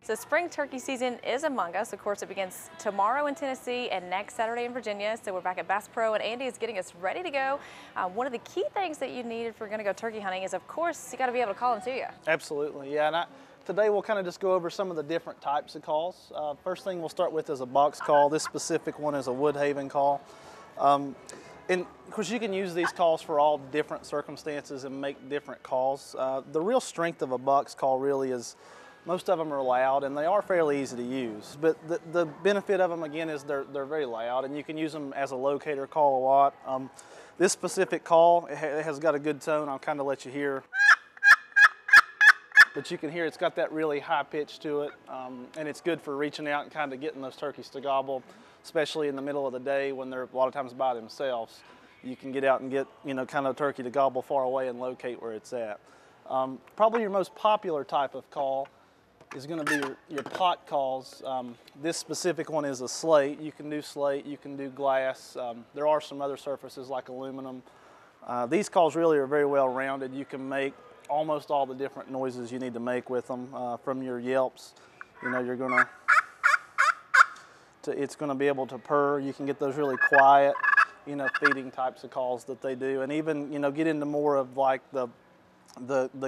So spring turkey season is among us. Of course, it begins tomorrow in Tennessee and next Saturday in Virginia. So we're back at Bass Pro, and Andy is getting us ready to go. One of the key things that you need if we're going to go turkey hunting is, of course, you got to be able to call them to you. Absolutely, yeah. And today we'll kind of just go over some of the different types of calls. First thing we'll start with is a box call. This specific one is a Woodhaven call. And of course, you can use these calls for all different circumstances and make different calls. The real strength of a box call really is most of them are loud, and they are fairly easy to use. But the benefit of them, again, is they're very loud, and you can use them as a locator call a lot. This specific call, it has got a good tone. I'll kind of let you hear. But you can hear it's got that really high pitch to it, and it's good for reaching out and kind of getting those turkeys to gobble, especially in the middle of the day when they're a lot of times by themselves. You can get out and get, kind of a turkey to gobble far away and locate where it's at. Probably your most popular type of call is going to be your pot calls. This specific one is a slate. You can do slate, you can do glass. There are some other surfaces like aluminum. These calls really are very well rounded. You can make almost all the different noises you need to make with them. From your yelps, you're going to, it's going to be able to purr. You can get those really quiet, feeding types of calls that they do, and even, get into more of like the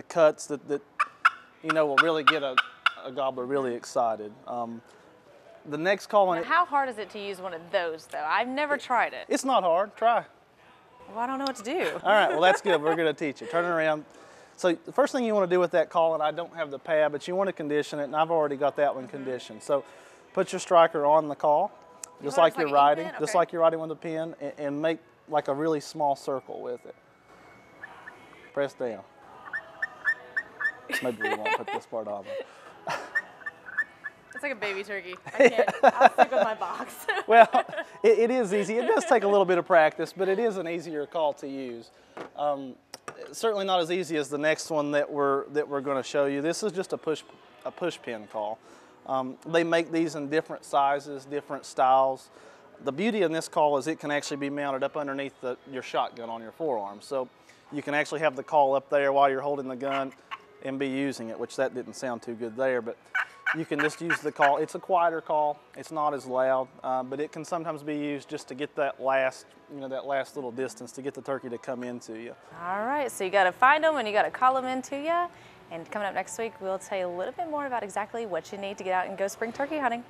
cuts that will really get a gobbler really excited. The next call on it. How hard is it to use one of those, though? I've never tried it. It's not hard. Try. Well, I don't know what to do. All right. Well, that's good. We're going to teach you. Turn it around. So the first thing you want to do with that call, and I don't have the pad, but you want to condition it, and I've already got that one conditioned. So put your striker on the call, just like you're riding, just like you're riding with a pin, and make like a really small circle with it. Press down. Maybe we won't put this part on. It's like a baby turkey. I can't. I'll stick with my box. Well, it is easy. It does take a little bit of practice, but it is an easier call to use. Certainly not as easy as the next one that we're going to show you. This is just a push pin call. They make these in different sizes, different styles. The beauty in this call is it can actually be mounted up underneath your shotgun on your forearm. So you can actually have the call up there while you're holding the gun and be using it, which that didn't sound too good there, but you can just use the call. It's a quieter call. It's not as loud, but it can sometimes be used just to get that last, that last little distance to get the turkey to come into you. All right, so you got to find them and you got to call them into you. And coming up next week, we'll tell you a little bit more about exactly what you need to get out and go spring turkey hunting.